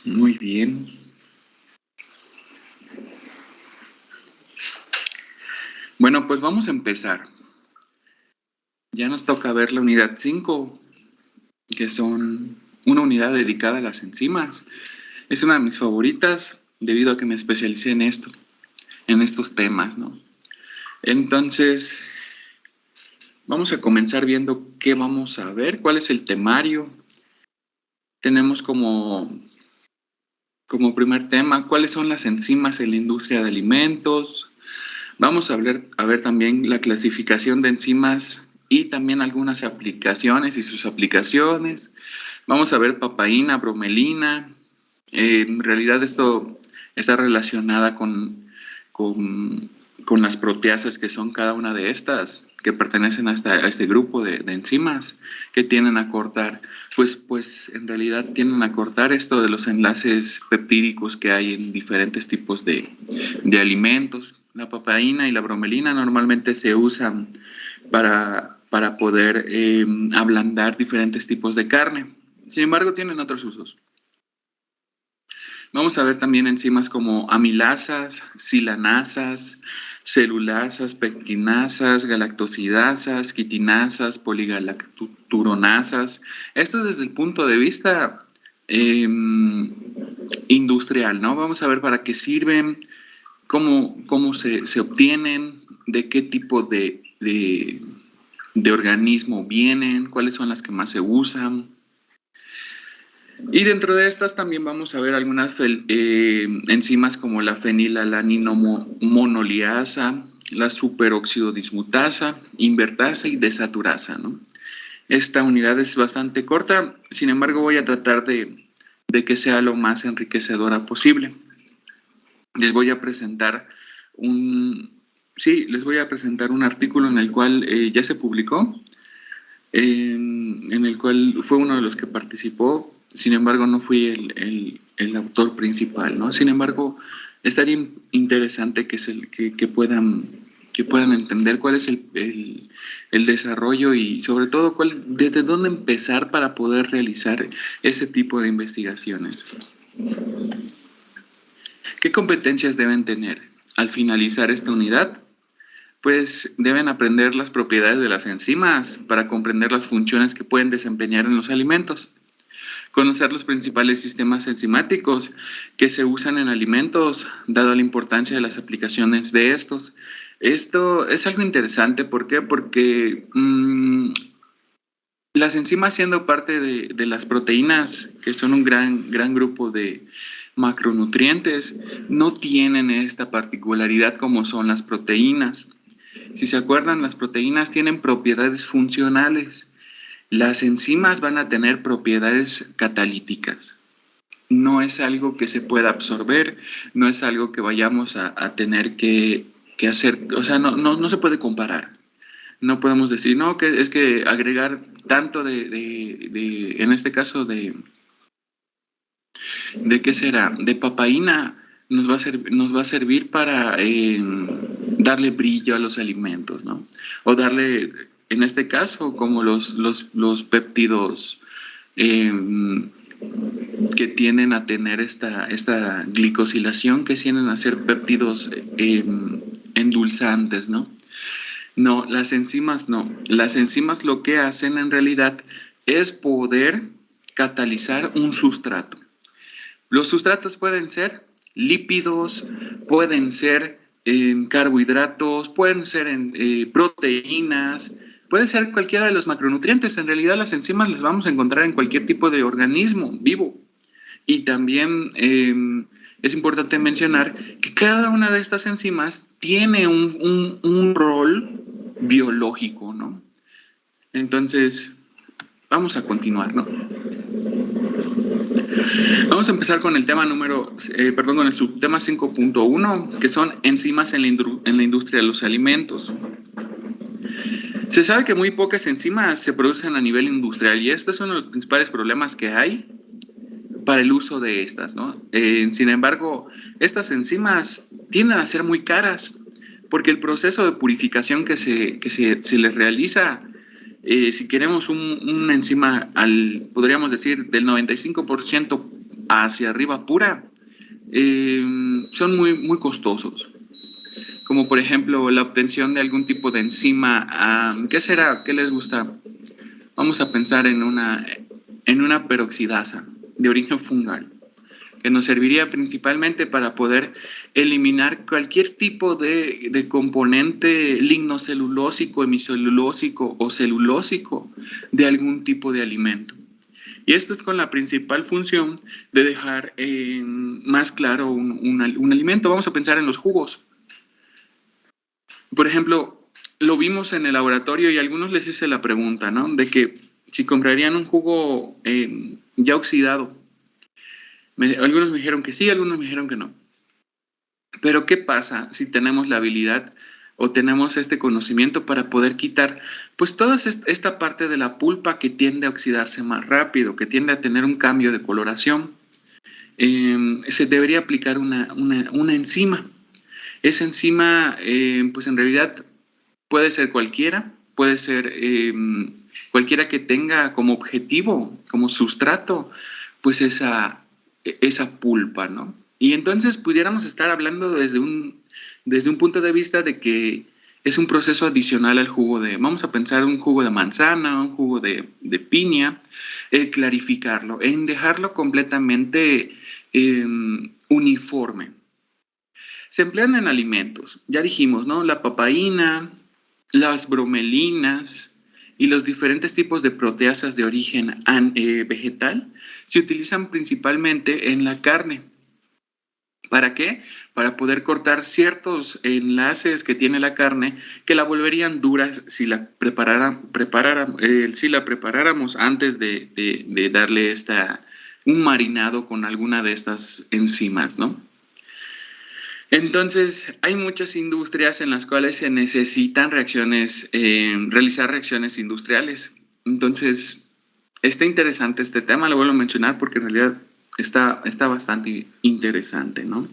Muy bien. Bueno, pues vamos a empezar. Ya nos toca ver la unidad 5, que son una unidad dedicada a las enzimas. Es una de mis favoritas debido a que me especialicé en esto, en estos temas, ¿no? Entonces, vamos a comenzar viendo qué vamos a ver, cuál es el temario. Tenemos como primer tema, cuáles son las enzimas en la industria de alimentos. Vamos a ver también la clasificación de enzimas y también algunas aplicaciones y sus aplicaciones. Vamos a ver papaína, bromelina. En realidad esto está relacionada con las proteasas que son cada una de estas, que pertenecen a este grupo de enzimas que tienden a cortar, pues en realidad tienden a cortar esto de los enlaces peptídicos que hay en diferentes tipos de alimentos. La papaína y la bromelina normalmente se usan para poder ablandar diferentes tipos de carne. Sin embargo, tienen otros usos. Vamos a ver también enzimas como amilasas, silanasas, celulasas, pectinasas, galactosidasas, quitinasas, poligalacturonasas. Esto desde el punto de vista industrial, ¿no? Vamos a ver para qué sirven, cómo se obtienen, de qué tipo de organismo vienen, cuáles son las que más se usan. Y dentro de estas también vamos a ver algunas enzimas como la fenilalaninomonoliasa, la superoxidodismutasa, invertasa y desaturasa, ¿no? Esta unidad es bastante corta, sin embargo voy a tratar de que sea lo más enriquecedora posible. Les voy a presentar un artículo en el cual ya se publicó, en el cual fue uno de los que participó. Sin embargo, no fui el autor principal, ¿no? Sin embargo, estaría interesante que puedan entender cuál es el desarrollo y sobre todo desde dónde empezar para poder realizar ese tipo de investigaciones. ¿Qué competencias deben tener al finalizar esta unidad? Pues deben aprender las propiedades de las enzimas para comprender las funciones que pueden desempeñar en los alimentos. Conocer los principales sistemas enzimáticos que se usan en alimentos, dado la importancia de las aplicaciones de estos. Esto es algo interesante, ¿por qué? Porque las enzimas, siendo parte de las proteínas, que son un gran grupo de macronutrientes, no tienen esta particularidad como son las proteínas. Si se acuerdan, las proteínas tienen propiedades funcionales. Las enzimas van a tener propiedades catalíticas. No es algo que se pueda absorber, no es algo que vayamos a tener que hacer, o sea, no se puede comparar. No podemos decir, no, que es que agregar tanto en este caso ¿de qué será? De papaína nos va a servir para darle brillo a los alimentos, ¿no? O darle, en este caso, como los péptidos que tienden a tener esta glicosilación, que tienden a ser péptidos endulzantes, ¿no? No, las enzimas no. Las enzimas lo que hacen en realidad es poder catalizar un sustrato. Los sustratos pueden ser lípidos, pueden ser carbohidratos, pueden ser proteínas, puede ser cualquiera de los macronutrientes. En realidad las enzimas las vamos a encontrar en cualquier tipo de organismo vivo. Y también es importante mencionar que cada una de estas enzimas tiene un rol biológico, ¿no? Entonces, vamos a continuar, ¿no? Vamos a empezar con el tema con el subtema 5.1, que son enzimas en la industria de los alimentos. Se sabe que muy pocas enzimas se producen a nivel industrial y este es uno de los principales problemas que hay para el uso de estas, ¿no? Sin embargo, estas enzimas tienden a ser muy caras porque el proceso de purificación que se les realiza, si queremos una enzima podríamos decir del 95% hacia arriba pura, son muy, muy costosos. Como por ejemplo la obtención de algún tipo de enzima. ¿Qué será? ¿Qué les gusta? Vamos a pensar en una peroxidasa de origen fungal, que nos serviría principalmente para poder eliminar cualquier tipo de componente lignocelulósico, hemicelulósico o celulósico de algún tipo de alimento. Y esto es con la principal función de dejar más claro un alimento. Vamos a pensar en los jugos. Por ejemplo, lo vimos en el laboratorio y a algunos les hice la pregunta, ¿no? De que si comprarían un jugo ya oxidado. Algunos me dijeron que sí, algunos me dijeron que no. Pero ¿qué pasa si tenemos la habilidad o tenemos este conocimiento para poder quitar pues toda esta parte de la pulpa que tiende a oxidarse más rápido, que tiende a tener un cambio de coloración? Se debería aplicar una enzima. Esa enzima pues en realidad puede ser cualquiera, puede ser cualquiera que tenga como objetivo, como sustrato, pues esa pulpa, ¿no? Y entonces pudiéramos estar hablando desde un punto de vista de que es un proceso adicional al jugo vamos a pensar un jugo de manzana, un jugo de piña, clarificarlo, en dejarlo completamente uniforme. Se emplean en alimentos, ya dijimos, ¿no? La papaína, las bromelinas y los diferentes tipos de proteasas de origen vegetal se utilizan principalmente en la carne. ¿Para qué? Para poder cortar ciertos enlaces que tiene la carne que la volverían dura si la preparáramos antes de darle un marinado con alguna de estas enzimas, ¿no? Entonces, hay muchas industrias en las cuales se necesitan realizar reacciones industriales. Entonces, está interesante este tema, lo vuelvo a mencionar porque en realidad está bastante interesante, ¿no?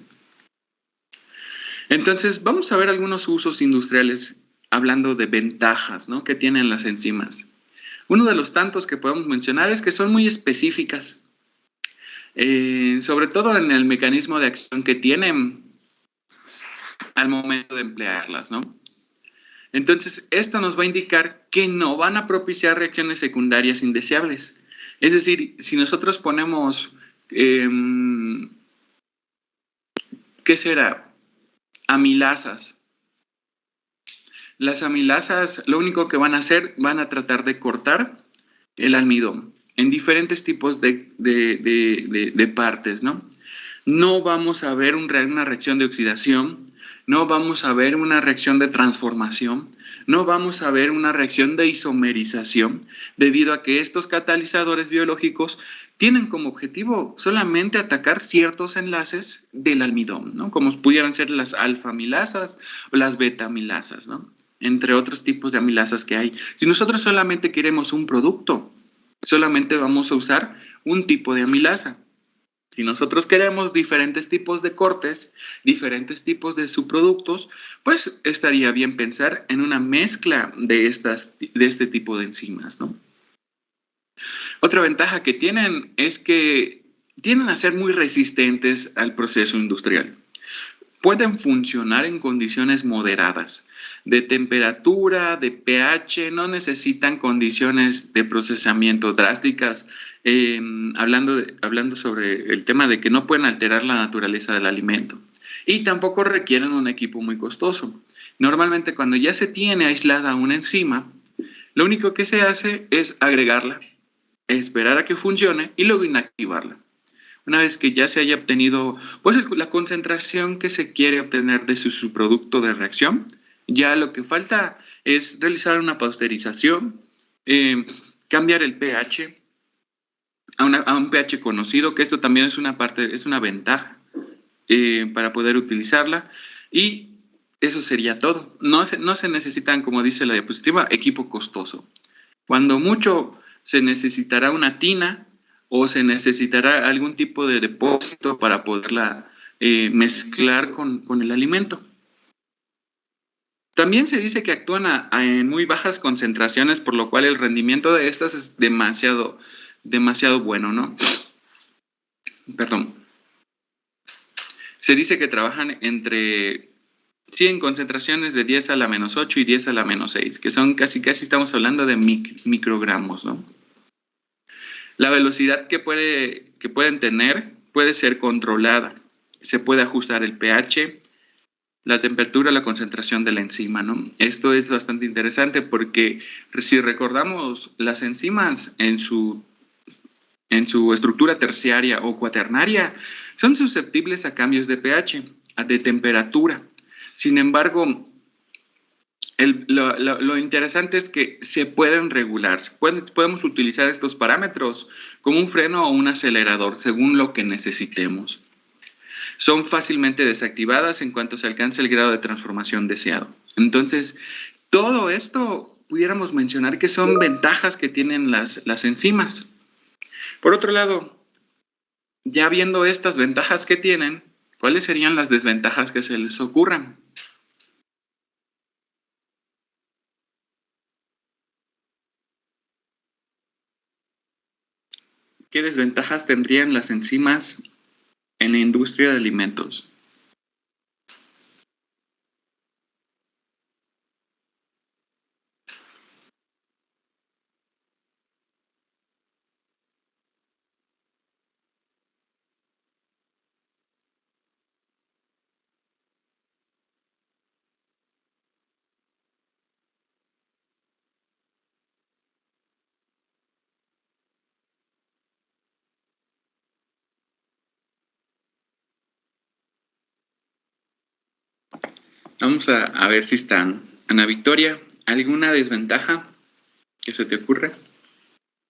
Entonces, vamos a ver algunos usos industriales hablando de ventajas, ¿no?, que tienen las enzimas. Uno de los tantos que podemos mencionar es que son muy específicas, sobre todo en el mecanismo de acción que tienen al momento de emplearlas, ¿no? Entonces, esto nos va a indicar que no van a propiciar reacciones secundarias indeseables. Es decir, si nosotros ponemos, ¿qué será? Amilasas. Las amilasas lo único que van a hacer, van a tratar de cortar el almidón en diferentes tipos de partes, ¿no? No vamos a ver una reacción de oxidación, no vamos a ver una reacción de transformación, no vamos a ver una reacción de isomerización, debido a que estos catalizadores biológicos tienen como objetivo solamente atacar ciertos enlaces del almidón, ¿no? Como pudieran ser las alfa-amilasas o las beta-amilasas, ¿no? Entre otros tipos de amilasas que hay. Si nosotros solamente queremos un producto, solamente vamos a usar un tipo de amilasa. Si nosotros queremos diferentes tipos de cortes, diferentes tipos de subproductos, pues estaría bien pensar en una mezcla de este tipo de enzimas, ¿no? Otra ventaja que tienen es que tienden a ser muy resistentes al proceso industrial. Pueden funcionar en condiciones moderadas, de temperatura, de pH, no necesitan condiciones de procesamiento drásticas, hablando sobre el tema de que no pueden alterar la naturaleza del alimento. Y tampoco requieren un equipo muy costoso. Normalmente cuando ya se tiene aislada una enzima, lo único que se hace es agregarla, esperar a que funcione y luego inactivarla. Una vez que ya se haya obtenido pues, la concentración que se quiere obtener de su subproducto de reacción, ya lo que falta es realizar una pasteurización, cambiar el pH a un pH conocido, que esto también es una ventaja para poder utilizarla, y eso sería todo. No se necesitan, como dice la diapositiva, equipo costoso. Cuando mucho se necesitará una tina, o se necesitará algún tipo de depósito para poderla mezclar con el alimento. También se dice que actúan en muy bajas concentraciones, por lo cual el rendimiento de estas es demasiado bueno, ¿no? perdón, se dice que trabajan entre 100 concentraciones de 10 a la menos 8 y 10 a la menos 6, que son casi estamos hablando de microgramos, ¿no? La velocidad que pueden tener puede ser controlada. Se puede ajustar el pH, la temperatura, la concentración de la enzima, ¿no? Esto es bastante interesante porque si recordamos, las enzimas en su estructura terciaria o cuaternaria son susceptibles a cambios de pH, de temperatura. Sin embargo, lo interesante es que se pueden regular, podemos utilizar estos parámetros como un freno o un acelerador según lo que necesitemos. Son fácilmente desactivadas en cuanto se alcance el grado de transformación deseado. Entonces, todo esto pudiéramos mencionar que son ventajas que tienen las enzimas. Por otro lado, ya viendo estas ventajas que tienen, ¿cuáles serían las desventajas que se les ocurran? ¿Qué desventajas tendrían las enzimas en la industria de alimentos? Vamos a ver si están. Ana Victoria, ¿alguna desventaja que se te ocurre?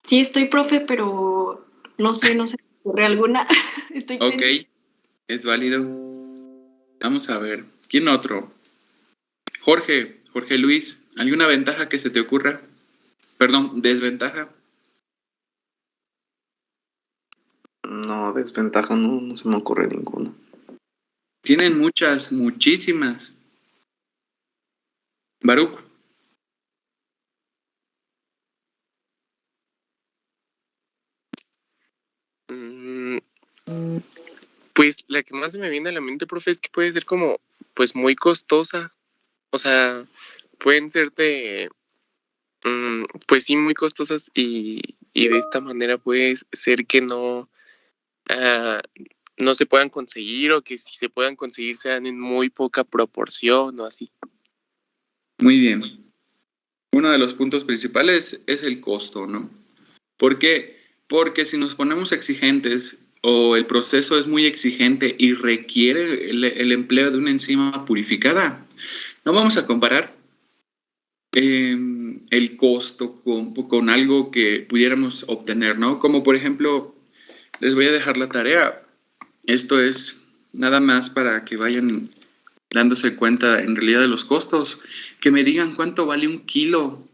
Sí, estoy, profe, pero no se me ocurre alguna. Estoy Ok, pendiente. es válido. Vamos a ver. ¿Quién otro? Jorge Luis, ¿alguna ventaja que se te ocurra? Perdón, desventaja. No, desventaja no se me ocurre ninguna. Tienen muchas, muchísimas. Baruch. Pues la que más se me viene a la mente, profe, es que puede ser como, pues muy costosa. O sea, pueden ser pues sí, muy costosas y de esta manera puede ser que no se puedan conseguir o que si se puedan conseguir sean en muy poca proporción o así. Muy bien. Uno de los puntos principales es el costo, ¿no? ¿Por qué? Porque si nos ponemos exigentes o el proceso es muy exigente y requiere el empleo de una enzima purificada, no vamos a comparar el costo con algo que pudiéramos obtener, ¿no? Como por ejemplo, les voy a dejar la tarea. Esto es nada más para que vayan dándose cuenta en realidad de los costos. Que me digan cuánto vale un kilo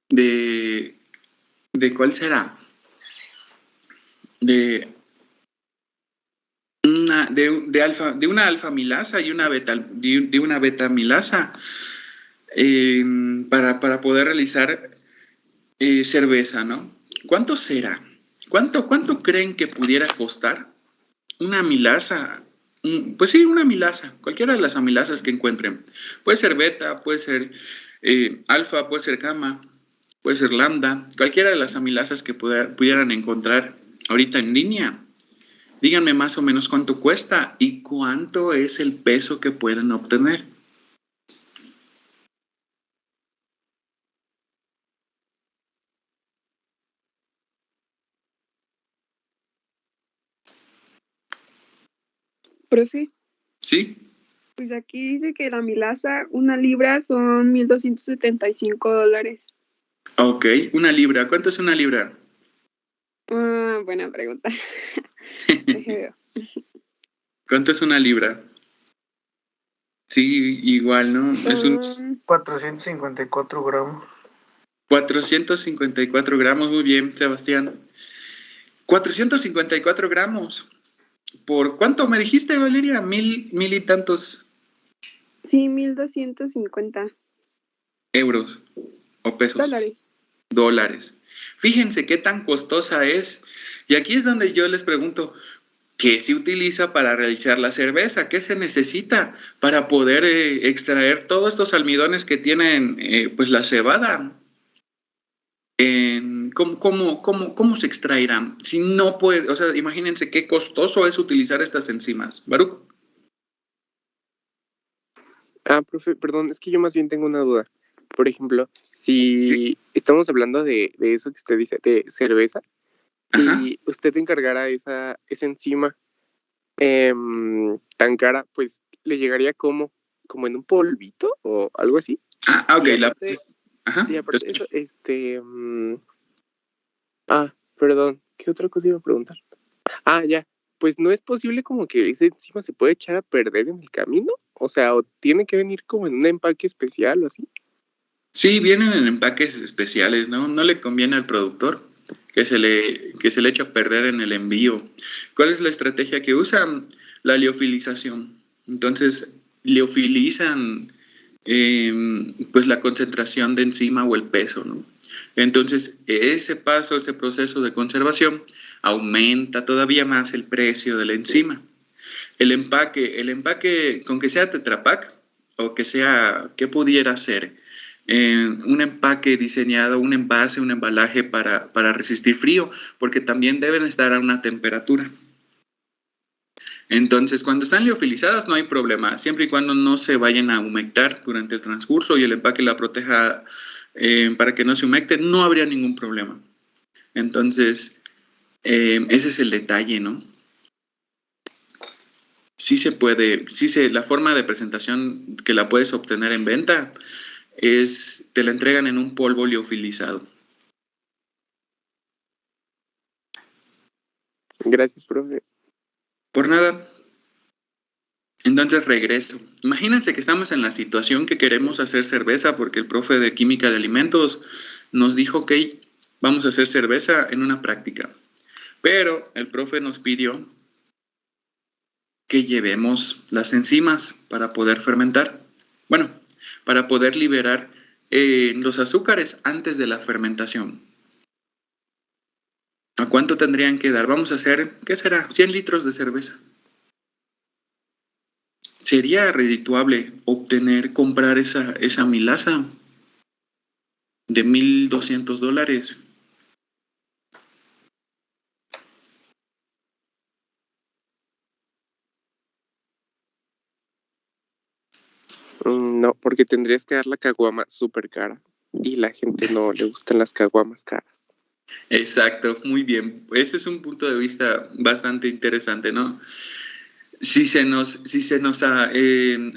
de ¿cuál será? De una alfamilasa y una betamilasa para poder realizar cerveza, ¿no? ¿Cuánto será? ¿Cuánto creen que pudiera costar una amilasa? Pues sí, una amilasa, cualquiera de las amilasas que encuentren. Puede ser beta, puede ser alfa, puede ser gamma, puede ser lambda, cualquiera de las amilasas que pudieran encontrar ahorita en línea. Díganme más o menos cuánto cuesta y cuánto es el peso que pueden obtener. Profe, ¿Sí? pues aquí dice que la amilasa, una libra son $1,275. Ok, una libra. ¿Cuánto es una libra? Buena pregunta. Deje ver. ¿Cuánto es una libra? Sí, igual, ¿no? Es un 454 gramos. 454 gramos. Muy bien, Sebastián. 454 gramos. ¿Por cuánto me dijiste, Valeria? Mil y tantos Sí, 1,250 euros o pesos. dólares. Dólares. Fíjense qué tan costosa es. Y aquí es donde yo les pregunto, ¿qué se utiliza para realizar la cerveza? ¿Qué se necesita para poder extraer todos estos almidones que tienen pues la cebada? ¿Cómo se extraerán? Si no puede, o sea, imagínense qué costoso es utilizar estas enzimas. Baruch. Profe, perdón, es que yo más bien tengo una duda. Por ejemplo, si estamos hablando de eso que usted dice, de cerveza, Ajá. y usted encargara esa enzima tan cara, pues le llegaría como en un polvito o algo así. Ok, Y aparte, ajá. de eso, perdón, ¿qué otra cosa iba a preguntar? Ya, pues no es posible como que esa enzima se puede echar a perder en el camino, o sea, o tiene que venir como en un empaque especial o así. Sí, vienen en empaques especiales, ¿no? No le conviene al productor que se le eche a perder en el envío. ¿Cuál es la estrategia que usan? La liofilización. Entonces, liofilizan pues la concentración de enzima o el peso, ¿no? Entonces, ese paso, ese proceso de conservación aumenta todavía más el precio de la enzima. El empaque, con que sea Tetra Pak o que sea, ¿qué pudiera ser? Un empaque diseñado, un envase, un embalaje para resistir frío, porque también deben estar a una temperatura. Entonces, cuando están liofilizadas no hay problema, siempre y cuando no se vayan a humectar durante el transcurso y el empaque la proteja para que no se humecte, no habría ningún problema. Entonces, ese es el detalle, ¿no? Sí se puede, la forma de presentación que la puedes obtener en venta te la entregan en un polvo liofilizado. Gracias, profe. Por nada. Entonces regreso. Imagínense que estamos en la situación que queremos hacer cerveza porque el profe de química de alimentos nos dijo, ok, vamos a hacer cerveza en una práctica. Pero el profe nos pidió que llevemos las enzimas para poder fermentar. Bueno, para poder liberar los azúcares antes de la fermentación. ¿A cuánto tendrían que dar? Vamos a hacer, ¿qué será? 100 litros de cerveza. ¿Sería redituable comprar esa milasa de $1,200? No, porque tendrías que dar la caguama súper cara y la gente no le gustan las caguamas caras. Exacto, muy bien. Ese es un punto de vista bastante interesante, ¿no? Si se nos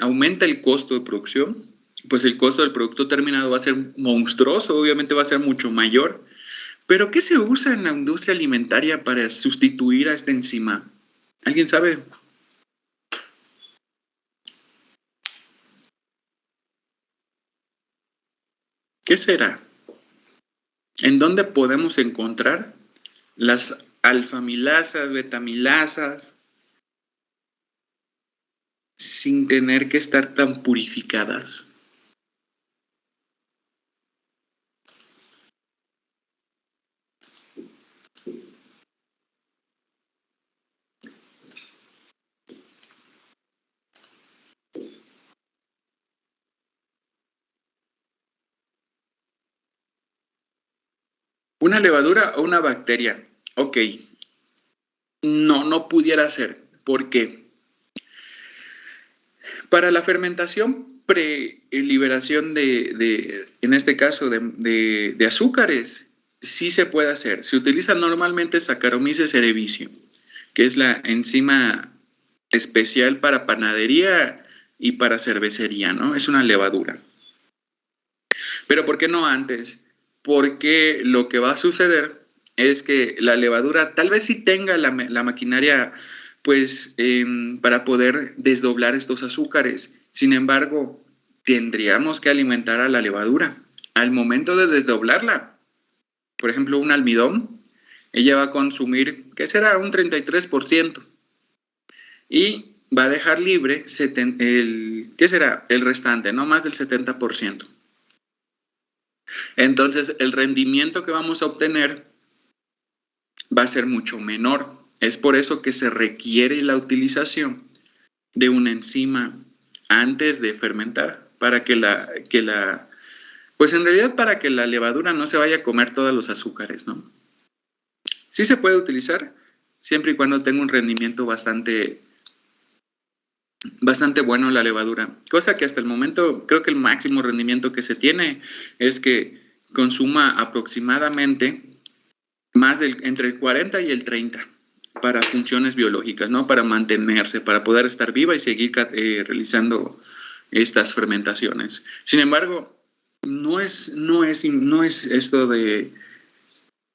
aumenta el costo de producción, pues el costo del producto terminado va a ser monstruoso, obviamente va a ser mucho mayor. Pero ¿qué se usa en la industria alimentaria para sustituir a esta enzima? ¿Alguien sabe? ¿Qué será? ¿En dónde podemos encontrar las alfamilasas, betamilasas, sin tener que estar tan purificadas? ¿Una levadura o una bacteria? Ok. No pudiera ser. ¿Por qué? Para la fermentación pre-liberación en este caso, de azúcares, sí se puede hacer. Se utiliza normalmente Saccharomyces cerevisiae, que es la enzima especial para panadería y para cervecería, ¿no? Es una levadura. Pero ¿por qué no antes? Porque lo que va a suceder es que la levadura tal vez sí tenga la maquinaria pues para poder desdoblar estos azúcares. Sin embargo, tendríamos que alimentar a la levadura. Al momento de desdoblarla, por ejemplo, un almidón, ella va a consumir, ¿qué será? Un 33%. Y va a dejar libre ¿qué será? El restante, no más del 70%. Entonces, el rendimiento que vamos a obtener va a ser mucho menor. Es por eso que se requiere la utilización de una enzima antes de fermentar, para pues en realidad para que la levadura no se vaya a comer todos los azúcares, ¿no? Sí se puede utilizar, siempre y cuando tenga un rendimiento bastante bueno la levadura, cosa que hasta el momento creo que el máximo rendimiento que se tiene es que consuma aproximadamente entre el 40 y el 30 para funciones biológicas, ¿no? Para mantenerse, para poder estar viva y seguir realizando estas fermentaciones. Sin embargo, no es esto de...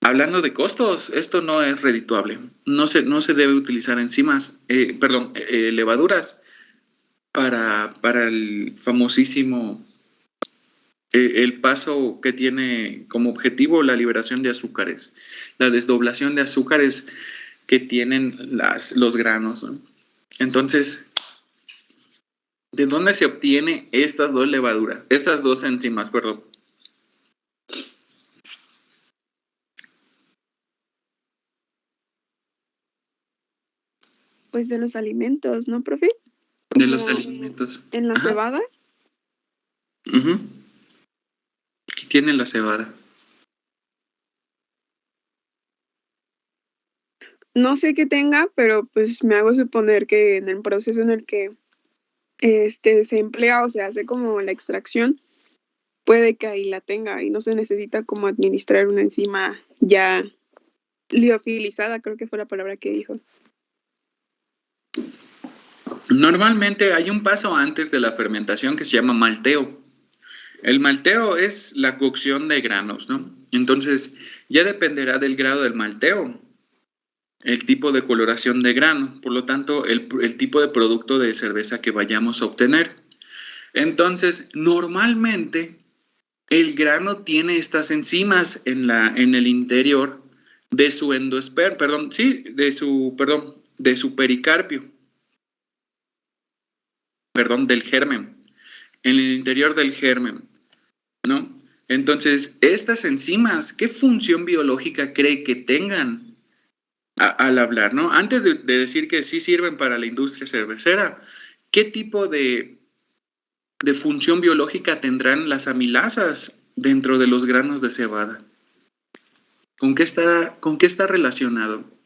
Hablando de costos, esto no es redituable. No se debe utilizar levaduras para el famosísimo, el paso que tiene como objetivo la liberación de azúcares, la desdoblación de azúcares que tienen los granos, ¿no? Entonces, ¿de dónde se obtiene estas dos enzimas, perdón? Pues de los alimentos, ¿no, profe? De los alimentos. En la cebada. Uh-huh. ¿Qué tiene la cebada? No sé qué tenga, pero pues me hago suponer que en el proceso en el que se emplea o se hace como la extracción, puede que ahí la tenga y no se necesita como administrar una enzima ya liofilizada, creo que fue la palabra que dijo. Normalmente hay un paso antes de la fermentación que se llama malteo. El malteo es la cocción de granos, ¿no? Entonces, ya dependerá del grado del malteo, el tipo de coloración de grano, por lo tanto, el tipo de producto de cerveza que vayamos a obtener. Entonces, normalmente, el grano tiene estas enzimas en el interior de su de su pericarpio. Del germen, en el interior del germen, ¿no? Entonces, estas enzimas, ¿qué función biológica cree que tengan al hablar, ¿no? Antes de decir que sí sirven para la industria cervecera, ¿qué tipo de función biológica tendrán las amilasas dentro de los granos de cebada? ¿Con qué está relacionado?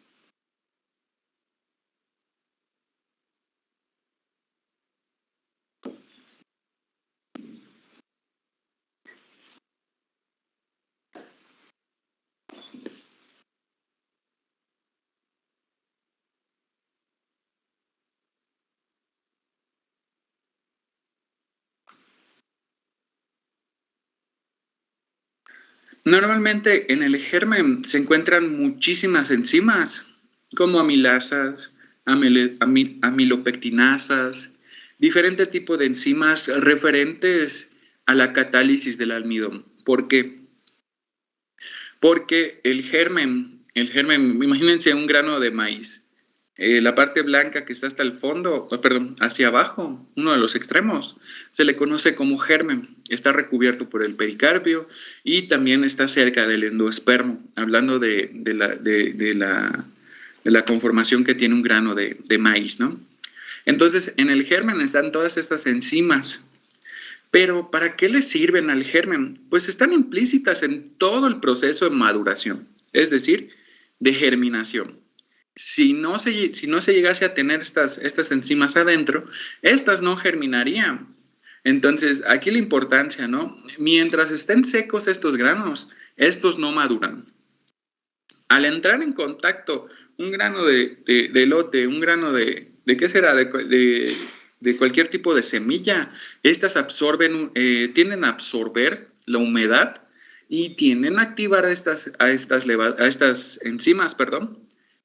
Normalmente en el germen se encuentran muchísimas enzimas, como amilasas, amilopectinasas, diferente tipo de enzimas referentes a la catálisis del almidón. ¿Por qué? Porque el germen, imagínense un grano de maíz. La parte blanca que está hasta el fondo, hacia abajo, uno de los extremos, se le conoce como germen. Está recubierto por el pericarpio y también está cerca del endospermo, hablando de la conformación que tiene un grano de maíz, ¿no? Entonces, en el germen están todas estas enzimas. Pero, ¿para qué le sirven al germen? Pues están implícitas en todo el proceso de maduración, es decir, de germinación. Si no se llegase a tener estas enzimas adentro, estas no germinarían. Entonces, aquí la importancia, ¿no? Mientras estén secos estos granos, estos no maduran. Al entrar en contacto un grano de elote, un grano ¿de qué será? De cualquier tipo de semilla, estas tienden a absorber la humedad y tienden a activar a estas enzimas,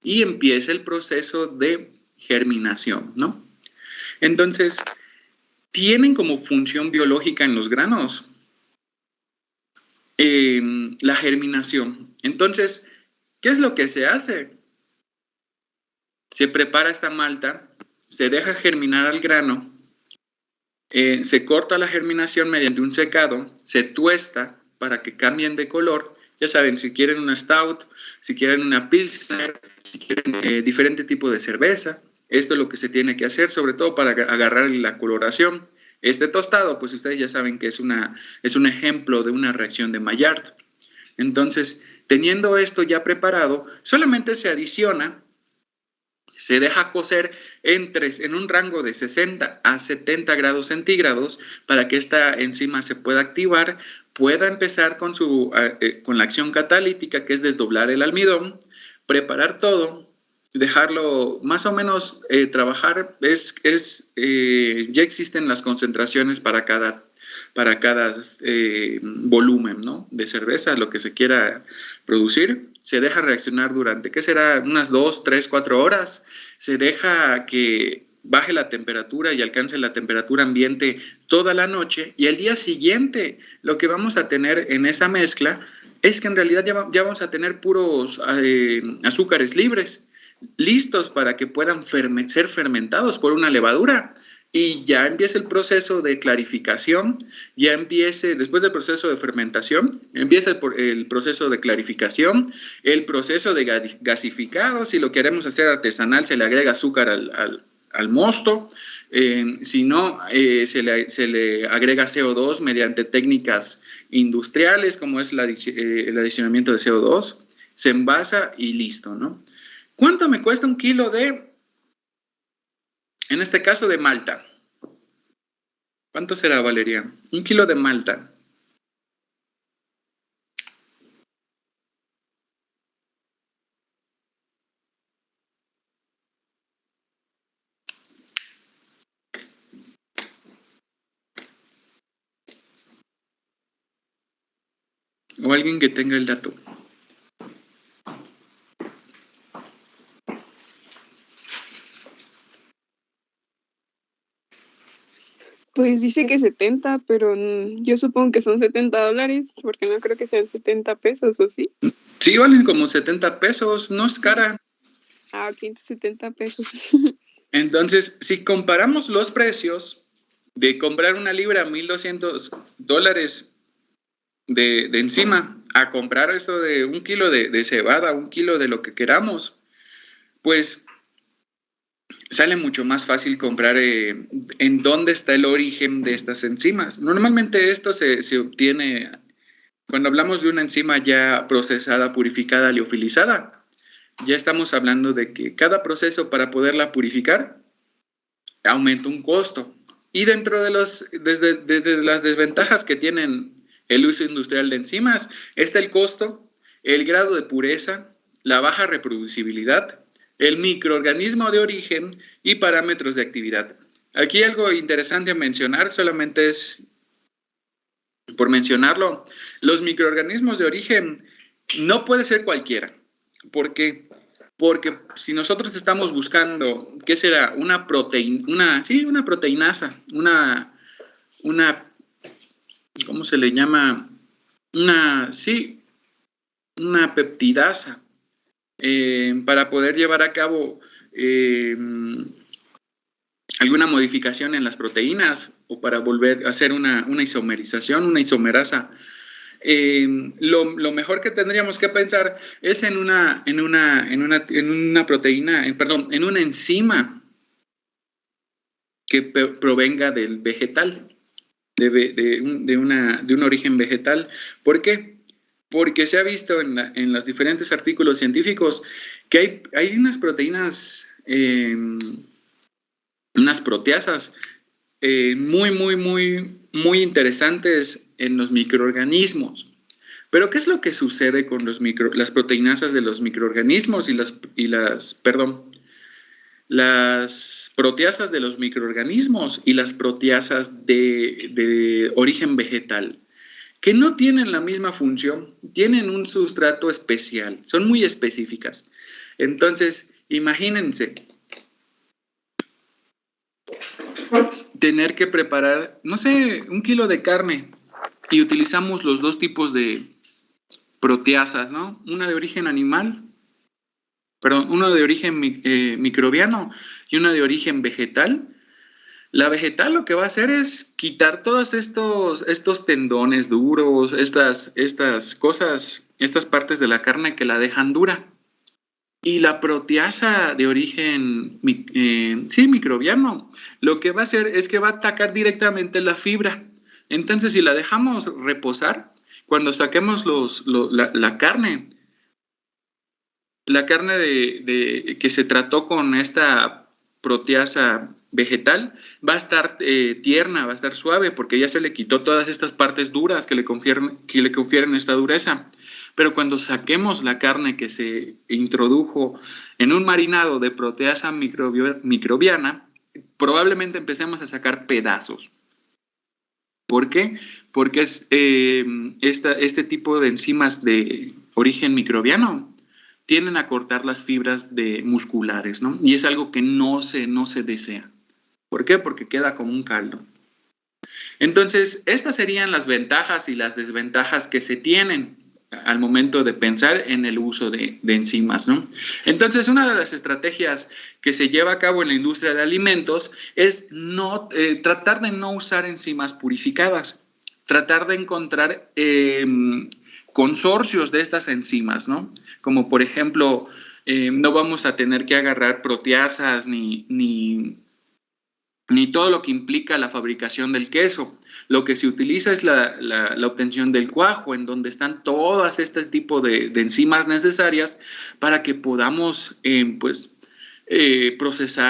y empieza el proceso de germinación, ¿no? Entonces, tienen como función biológica en los granos la germinación. Entonces, ¿qué es lo que se hace? Se prepara esta malta, se deja germinar al grano, se corta la germinación mediante un secado, se tuesta para que cambien de color. Ya saben, si quieren una stout, si quieren una pilsner, si quieren diferente tipo de cerveza, esto es lo que se tiene que hacer, sobre todo para agarrar la coloración. Este tostado, pues ustedes ya saben que es un ejemplo de una reacción de Maillard. Entonces, teniendo esto ya preparado, solamente se adiciona, se deja cocer en un rango de 60 a 70 grados centígrados para que esta enzima se pueda activar, pueda empezar con la acción catalítica, que es desdoblar el almidón, preparar todo, dejarlo más o menos trabajar. Ya existen las concentraciones para cada volumen, ¿no?, de cerveza, lo que se quiera producir. Se deja reaccionar durante, ¿qué será?, unas 2, 3, 4 horas. Se deja que baje la temperatura y alcance la temperatura ambiente toda la noche, y al día siguiente lo que vamos a tener en esa mezcla es que en realidad ya vamos a tener puros azúcares libres, listos para que puedan ser fermentados por una levadura. Y ya empieza el proceso de clarificación, después del proceso de fermentación, empieza el proceso de clarificación, el proceso de gasificado. Si lo queremos hacer artesanal, se le agrega azúcar al mosto. Si no, se le agrega CO2 mediante técnicas industriales, como es el adicionamiento de CO2. Se envasa y listo, ¿no? ¿Cuánto me cuesta un kilo en este caso, de malta? ¿Cuánto será, Valeria? Un kilo de malta. O alguien que tenga el dato. Pues dice que 70, pero yo supongo que son $70, porque no creo que sean 70 pesos, ¿o sí? Sí, valen como 70 pesos, no es cara. Ah, 570 pesos. Entonces, si comparamos los precios de comprar una libra a $1,200 de enzima, a comprar esto de un kilo de cebada, un kilo de lo que queramos, pues sale mucho más fácil comprar en dónde está el origen de estas enzimas. Normalmente esto se obtiene cuando hablamos de una enzima ya procesada, purificada, liofilizada. Ya estamos hablando de que cada proceso para poderla purificar aumenta un costo. Y dentro de desde las desventajas que tienen el uso industrial de enzimas está el costo, el grado de pureza, la baja reproducibilidad, el microorganismo de origen y parámetros de actividad. Aquí algo interesante a mencionar, solamente es por mencionarlo, los microorganismos de origen no puede ser cualquiera. ¿Por qué? Porque si nosotros estamos buscando, ¿qué será? Una proteinasa, ¿cómo se le llama? Una peptidasa, para poder llevar a cabo alguna modificación en las proteínas o para volver a hacer una isomerización, una isomerasa. Lo mejor que tendríamos que pensar es en una enzima que provenga del vegetal, de un origen vegetal. ¿Por qué? Porque se ha visto en los diferentes artículos científicos que hay unas proteínas, unas proteasas muy interesantes en los microorganismos. Pero ¿qué es lo que sucede con las proteinasas de los microorganismos y las proteasas de los microorganismos y las proteasas de origen vegetal? Que no tienen la misma función, tienen un sustrato especial, son muy específicas. Entonces, imagínense tener que preparar, no sé, 1 kilo de carne y utilizamos los dos tipos de proteasas, ¿no? Una de origen animal, una de origen microbiano y una de origen vegetal. La vegetal lo que va a hacer es quitar todos estos tendones duros, estas cosas, estas partes de la carne que la dejan dura. Y la proteasa de origen microbiano, lo que va a hacer es que va a atacar directamente la fibra. Entonces, si la dejamos reposar, cuando saquemos la carne que se trató con esta proteasa vegetal, va a estar tierna, va a estar suave, porque ya se le quitó todas estas partes duras que le confieren esta dureza. Pero cuando saquemos la carne que se introdujo en un marinado de proteasa microbiana, probablemente empecemos a sacar pedazos. ¿Por qué? Porque es este tipo de enzimas de origen microbiano tienden a cortar las fibras musculares, ¿no? Y es algo que no se desea. ¿Por qué? Porque queda como un caldo. Entonces, estas serían las ventajas y las desventajas que se tienen al momento de pensar en el uso de enzimas, ¿no? Entonces, una de las estrategias que se lleva a cabo en la industria de alimentos es tratar de no usar enzimas purificadas, tratar de encontrar consorcios de estas enzimas, ¿no? Como por ejemplo, no vamos a tener que agarrar proteasas ni todo lo que implica la fabricación del queso. Lo que se utiliza es la obtención del cuajo, en donde están todas este tipo de enzimas necesarias para que podamos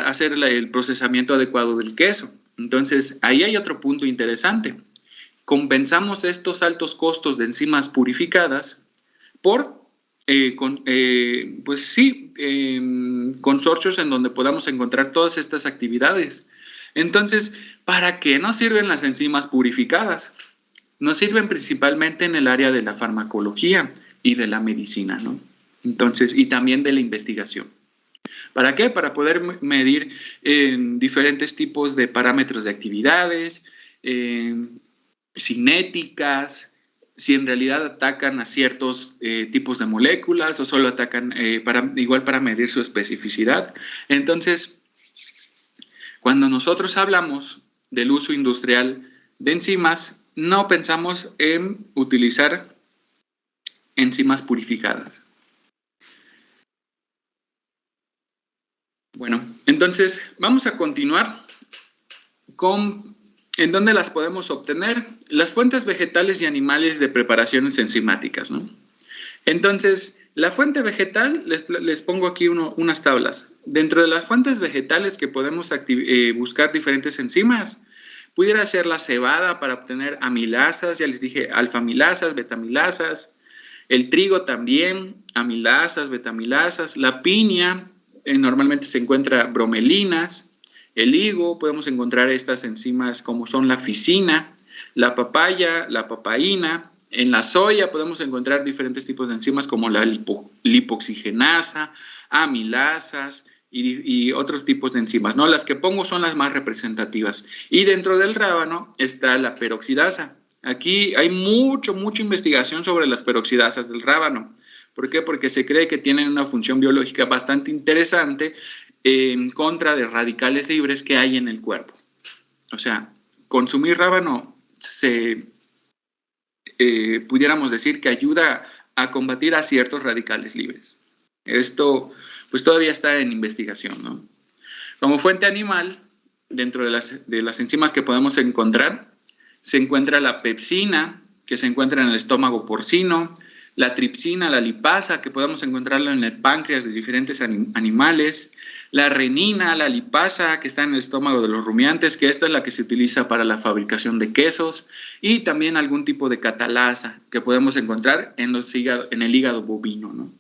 hacer el procesamiento adecuado del queso. Entonces, ahí hay otro punto interesante. Compensamos estos altos costos de enzimas purificadas por consorcios en donde podamos encontrar todas estas actividades. Entonces, ¿para qué nos sirven las enzimas purificadas? Nos sirven principalmente en el área de la farmacología y de la medicina, ¿no? Entonces, y también de la investigación. ¿Para qué? Para poder medir diferentes tipos de parámetros de actividades, cinéticas, si en realidad atacan a ciertos tipos de moléculas o solo atacan igual para medir su especificidad. Entonces, cuando nosotros hablamos del uso industrial de enzimas, no pensamos en utilizar enzimas purificadas. Bueno, entonces vamos a continuar con en dónde las podemos obtener. Las fuentes vegetales y animales de preparaciones enzimáticas, ¿no? Entonces, la fuente vegetal, les pongo aquí unas tablas. Dentro de las fuentes vegetales que podemos buscar diferentes enzimas, pudiera ser la cebada para obtener amilasas, ya les dije, alfamilasas, betamilasas, el trigo también, amilasas, betamilasas, la piña, normalmente se encuentra bromelinas, el higo, podemos encontrar estas enzimas como son la ficina, la papaya, la papaína. En la soya podemos encontrar diferentes tipos de enzimas como la lipoxigenasa, amilasas y otros tipos de enzimas, ¿no? Las que pongo son las más representativas. Y dentro del rábano está la peroxidasa. Aquí hay mucha investigación sobre las peroxidasas del rábano. ¿Por qué? Porque se cree que tienen una función biológica bastante interesante en contra de radicales libres que hay en el cuerpo. O sea, consumir rábano pudiéramos decir que ayuda a combatir a ciertos radicales libres. Esto pues todavía está en investigación, ¿no? Como fuente animal, dentro de las enzimas que podemos encontrar, se encuentra la pepsina, que se encuentra en el estómago porcino, la tripsina, la lipasa, que podemos encontrarla en el páncreas de diferentes animales, la renina, la lipasa, que está en el estómago de los rumiantes, que esta es la que se utiliza para la fabricación de quesos, y también algún tipo de catalasa que podemos encontrar en el hígado bovino, ¿no?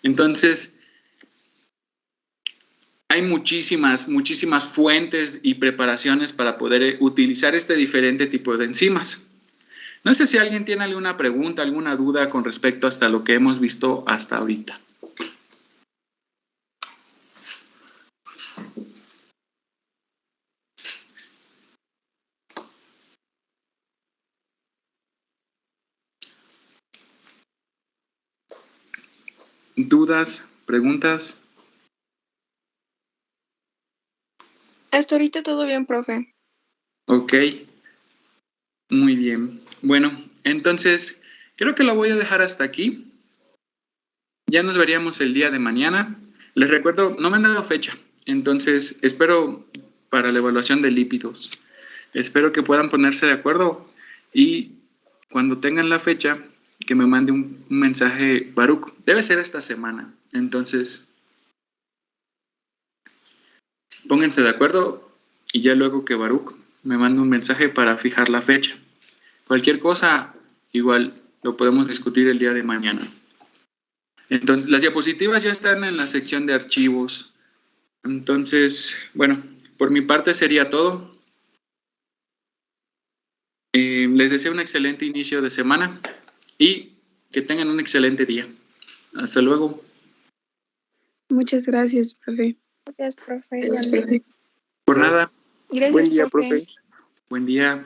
Entonces, hay muchísimas fuentes y preparaciones para poder utilizar este diferente tipo de enzimas. No sé si alguien tiene alguna pregunta, alguna duda con respecto hasta lo que hemos visto hasta ahorita. ¿Dudas? ¿Preguntas? Hasta ahorita todo bien, profe. Ok, muy bien. Bueno, entonces creo que lo voy a dejar hasta aquí. Ya nos veríamos el día de mañana. Les recuerdo, no me han dado fecha, entonces espero para la evaluación de lípidos. Espero que puedan ponerse de acuerdo y cuando tengan la fecha, que me mande un mensaje Baruch. Debe ser esta semana, entonces pónganse de acuerdo y ya luego que Baruch me mande un mensaje para fijar la fecha. Cualquier cosa, igual lo podemos discutir el día de mañana. Entonces, las diapositivas ya están en la sección de archivos. Entonces, bueno, por mi parte sería todo. Les deseo un excelente inicio de semana y que tengan un excelente día. Hasta luego. Muchas gracias, profe. Gracias, profe. Gracias, profe. Por nada, Gracias, Buen día, profe. buen día.